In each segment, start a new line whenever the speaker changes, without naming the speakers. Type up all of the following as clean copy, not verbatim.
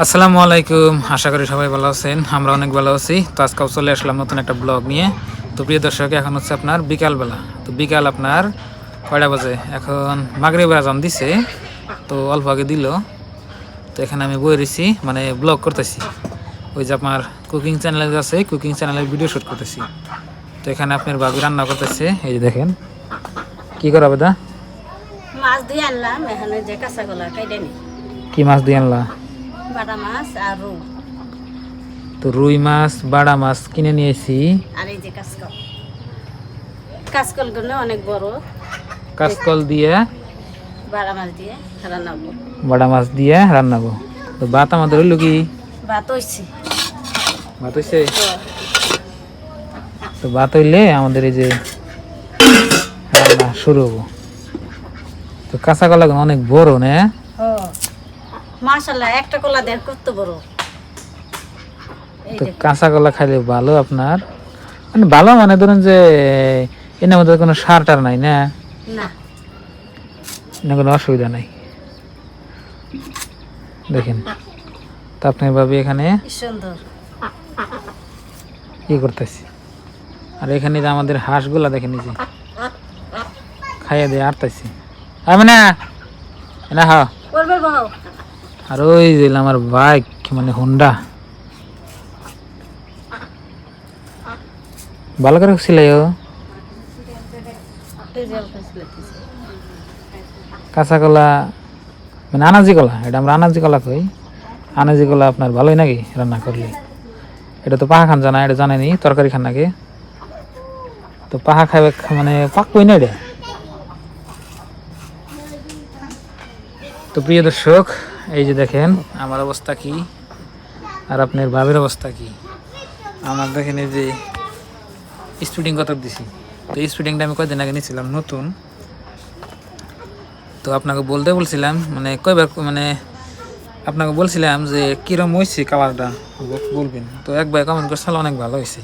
আসসালামু আলাইকুম, আশা করি সবাই ভালো আছেন। আমরা অনেক ভালো আছি। তো আজকেও চলে আসলাম নতুন একটা ব্লগ নিয়ে। তো প্রিয় দর্শক, এখন হচ্ছে আপনার বিকালবেলা। তো বিকাল আপনার কয়টা বাজে? এখন মাগরিবের আজান দিছে, তো অল্প আগে দিল। তো এখানে আমি বই রয়েছি, মানে ব্লগ করতেছি। ওই যে আপনার কুকিং চ্যানেল আছে, কুকিং চ্যানেলের ভিডিও শ্যুট করতেছি। তো এখানে আপনার ভাবি রান্না করতেছে, এই যে দেখেন কি করা বেদা।
মাছ দিয়ে আনলাম, এখানে যে কাঁচা কলা কাইডে নি
কি মাছ দিয়ে আনলা?
বাটা মাছ আর রুই
তো রুই মাছ, বাড়া মাছ কিনে নিয়েছি।
আর এই যে কাঁচকল, কাঁচকল গুলো অনেক বড়।
কাঁচকল দিয়ে
বাটা মাছ দিয়ে রান্না করবো।
বাড়া মাছ দিয়ে রান্নাবো। তো ভাত আমাদের হইলো কি?
ভাত হইছে।
ভাত হইছে। তো ভাত হইলে আমাদের এই যে রান্না শুরু হবো। তো কাঁচা কলা অনেক বড় না?
মাশাআল্লাহ, একটা কলা দেড় কত বড়।
তো কাঁচা কলা খাইলে ভালো আপনার, মানে ভালো, মানে ধরুন যে এর মধ্যে কোনো সার টার নাই না, না কোনো অসুবিধা নাই। দেখেন তো আপনার ভাবি এখানে
সুন্দর
কি করতেছি। আর এখানে যে আমাদের হাঁসগুলা দেখেন, এই যে খাইয়া দিয়ে আটতাছি। আমি না না হা। আর ওই যে আমার বাইক, মানে হোন্ডা, ভালো করে ছিলাইও। কাঁচা কলা মানে আনাজি কলা, এটা আমরা আনাজি কলা কই। আনাজি কলা আপনার ভালোই নাকি রান্না করলে? এটা তো পাহা খান জানা, এটা জানেনি তরকারি খান নাকি? তো পাহা খাবে, মানে পাকবই না এটা। তো প্রিয় দর্শক, এই যে দেখেন আমার অবস্থা কি, আর আপনার ভাবের অবস্থা কি। আমার দেখেন এই যে স্পিডিং কত দিছি। তো এই স্পিডিংটা আমি কয়দিন আগে নিয়েছিলাম নতুন। তো আপনাকে বলতে বলছিলাম, মানে কয়বার, মানে আপনাকে বলছিলাম যে কিরম হয়েছে কালারটা বলবেন। তো একবার কমেন্ট করছিল অনেক ভালো হয়েছে।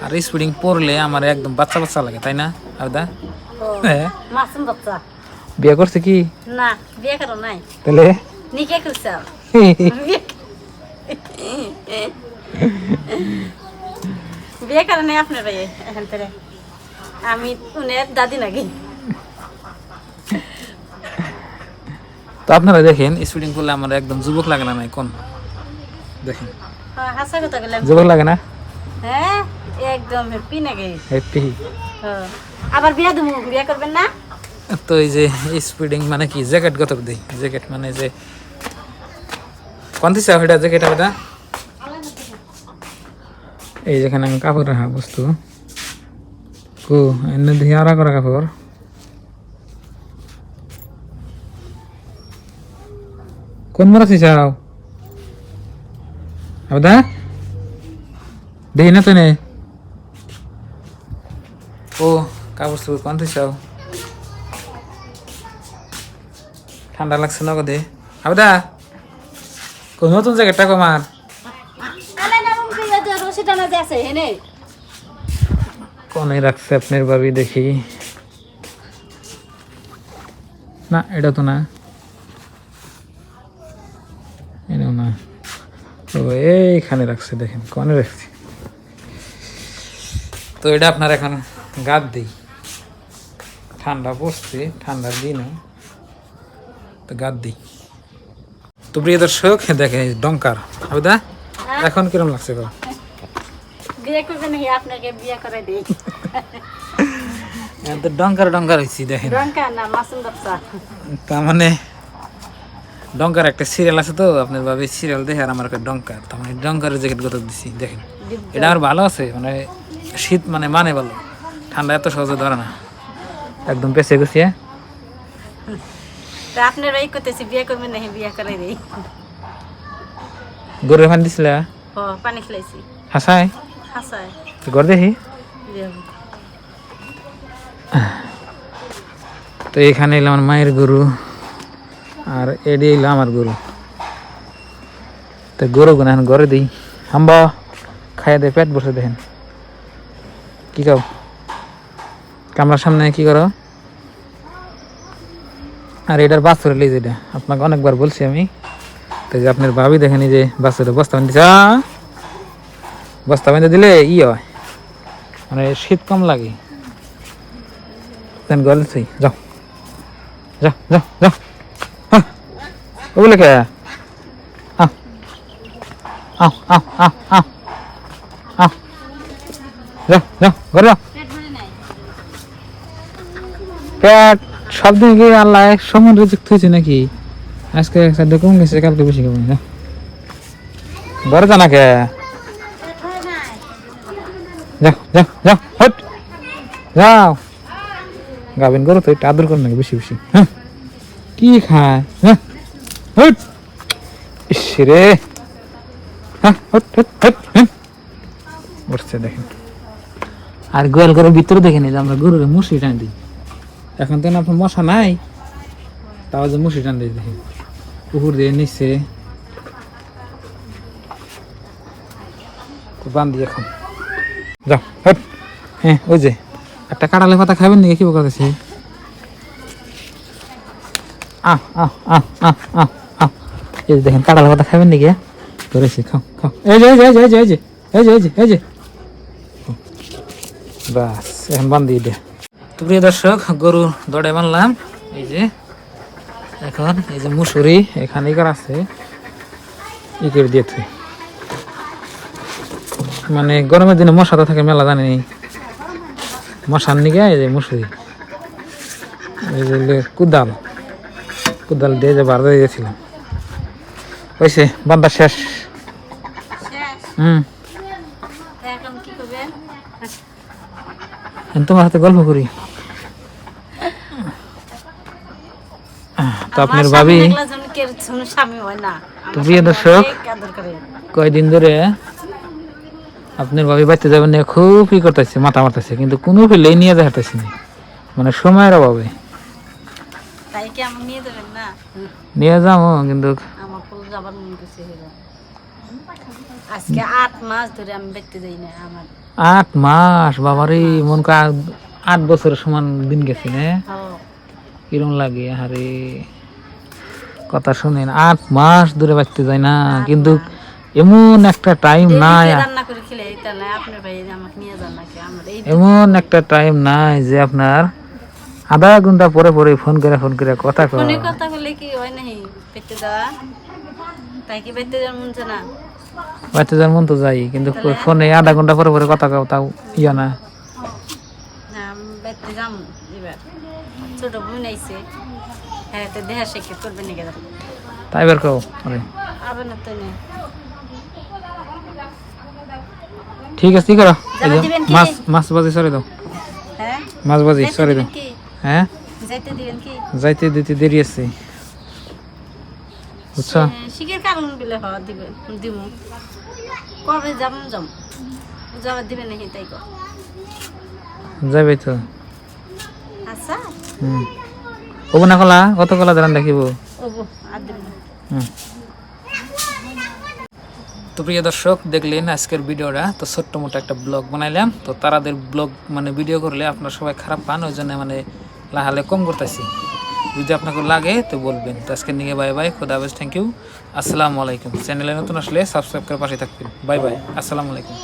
আর স্পিডিং পরলে আমার একদম বাচ্চা বাচ্চা লাগে, তাই না আবদা? হ্যাঁ,
মাসুম বাচ্চা।
বিয়ে করছে কি?
না, বিয়ে করো নাই।
তাহলে
নিকে করছে। বিয়ে করে নাই আপনার ভাই এখন থেকে। আমি উনের দাদি নাকি।
তো আপনারা দেখেন স্পিডিং করলে আমার একদম যুবক লাগে না? নাই কোন দেখেন,
হাসা কথা বললাম,
যুবক লাগে না?
হ্যাঁ একদম হ্যাপি নাকি।
হ্যাপি।
আবার বিয়ে দেবো, বিয়ে করবেন না?
তো এই যে স্পিডিং মানে কি, জ্যাকেট কত দেই? জ্যাকেট মানে যে কোন দিছে ওইটা জ্যাকেট এটা? এই যেখানে আমি কাপড় রাখা বস্তু কো এনে দিয়ে আরা করা কাপড়। কোন মারাছি চাও আবদা? দেখি না তো নে। ও কাপড় চোপড় কোন চাও? ঠান্ডা লাগছে না কদে আবদা? কোন নতুন জ্যাকেটটা কমার কোনে রাখছে আপনার ভাবি? দেখি না, এটা তো না, এনেও না। ও এইখানে রাখছে, দেখেন কোনে রাখছি। তো এটা আপনার এখন গাদ দিই, ঠান্ডা পড়ছে, ঠান্ডার দিনে তো গাদ দিই। তো প্রিয় দর্শক দেখেন ডঙ্কার আবদা এখন কিরম লাগছে গো?
বিয়ে করবেন নাকি? আপনাকে বিয়ে করে দিই।
তো ডঙ্কার ডঙ্কার হয়েছি দেখেন।
ডঙ্কার না, মাসুম বাচ্চা।
তার মানে ডঙ্কার একটা সিরিয়াল আছে, তো আপনার ভাবে সিরিয়াল দেখে আর আমার একটা ডঙ্কার, তার মানে ডঙ্কারের জ্যাকেট কত দিছি দেখেন। এটা আমার ভালো আছে, মানে শীত মানে ভালো, ঠান্ডা এত সহজে ধরে না, একদম পেছে গুছিয়ে।
তা আপনার এই করতেছি, বিয়ে করবেন নাকি? বিয়ে করে দিই।
গরুর পানি দিছিল?
পানি খেলাইছি।
হাসায়
হাসায়
গর দেখি। তো এখানে এলাম আমার মায়ের গরু, আর এডি এলো আমার গরু। তো গরু গুলো এখন ঘরে দিই, হাম্বা খাইয়া দেয়, পেট বসে। দেখেন কি খাও, কামরার সামনে কি করো? আর এটার বাছুর লিজ, এটা আপনাকে অনেকবার বলছি আমি, তো যে আপনার ভাবি দেখেনি যে বাচ্চাটা বস্তা বান্ধি বস্তা বান্ধে দিলে হয় মানে শীত কম লাগে। গলেছি যাও যাও যাও যাও ওগুলো কে আও আও আও আও আও আও যাও যাও ঘরে যাও। পেট সব দিন কি আল্লাহ সমান রিজিক থইছে নাকি? আজকে একসাথে কম গেছে, কালকে বেশি কম না। ঘরে যা না কে যাও যাও যাও হট যাও। গাবিন করো তো একটু আদর কর নাকি বেশি বেশি। হ্যাঁ কি খায়? হ্যাঁ হট ইস রে। হ্যাঁ হট হট হট হ্যাঁ বসছে দেখেন। আর গোয়াল ঘরের ভিতরে দেখেন যে আমরা গরুর মুসি টান দিই। এখন তো আপনার মশা নাই, তাও যে মুসি টান দিই দেখেন পুকুর দিয়ে নিচ্ছে বান্ধি এখন। যাও হট। হ্যাঁ ওই যে একটা কাঁঠালে পাতা খাবেন নাকি? কি বলতেছে আহ আহ আহ আহ আহ আহ এই যে দেখেন কাঁঠালে পাতা খাবেন নাকি? ধরেছি খাও খাও। এই যে এই যে এই যে এই যে এই যে এই যে এই যে এই যে বাস এখন বান্ধি দিয়ে। তো প্রিয় দর্শক গরু দৌড়ে বানলাম। এই যে এখন এই যে মুসুরি এখানে করা আছে ই করে দিয়েছে। মানে গরমের দিনে মশা তো থাকে মেলা, জানি মশার নিগে এই যে মুসুরি এই যে কুদাল কুদাল দিয়ে যে বার দিয়েছিলাম হয়েছে বান্ধা শেষ।
এখন কি করবেন?
তোমার হাতে গল্প করি। তো আপনার ভাবি তো প্রিয় দর্শক কয়দিন ধরে আপনার ভাবি বাড়িতে যাবেন না খুব ই করতেছে, মাথা মারতেছে, কিন্তু কোনো ফেলেই নিয়ে যা হাঁটতেছি না, মানে সময়ের অভাবে। নিয়ে যাবো কিন্তু
আজকে 8 মাস ধরে আমি দেখতে যাই না। আমার
8 মাস বাবারে, মন কা 8 বছরের সমান দিন গেছে না। কিরম লাগে আরে কথা শুনেন, 8 মাস ধরে বাঁচতে যায় না, কিন্তু এমন একটা টাইম নাই, এমন একটা টাইম নাই যে আপনার আধা ঘন্টা পরে পরে ফোন করে কথা
বলে কি হয় নাই পেতে যাওয়া, তাই কি পেতে যাওয়ার মন চায় না?
বাচ্চা যার মন তো যাই, কিন্তু ফোনে আধা ঘন্টা পরে পরে কথা কও তাও ইয়া না।
ছোট বোন আইছে, হ্যাঁ দেহা শেখে করবে নাকি
তাই বের কও
আবার না তো নেই।
ঠিক আছে, কি করো মাছ মাছ বাজি সরে দাও।
হ্যাঁ
মাছ বাজি সরে দাও। হ্যাঁ
যাইতে দিবেন কি?
যাইতে দিতে দেরি আছে বুঝছো।
শিখের কারণ বলে হওয়া দিবেন দিমু কবে যাবেন যাওয়া দিবেন নাকি তাই কর
যাবে তো।
আচ্ছা
ওবো না কলা কত কলা দাঁড়ান দেখিব।
ওবো আর দিবেন।
তো প্রিয় দর্শক দেখলেন আজকের ভিডিওটা, তো ছোট্ট মোটো একটা ব্লগ বানাইলাম। তো তারাদের ব্লগ মানে ভিডিও করলে আপনারা সবাই খারাপ পান, ওই জন্য মানে লাহালে কম করতেছি। যদি আপনাকে লাগে তো বলবেন। তো আজকের নিয়ে বাই বাই, খুদা হাফেজ, থ্যাংক ইউ, আসসালামু আলাইকুম। চ্যানেলে নতুন আসলে সাবস্ক্রাইব করে পাশে থাকবেন। বাই বাই, আসসালামু আলাইকুম।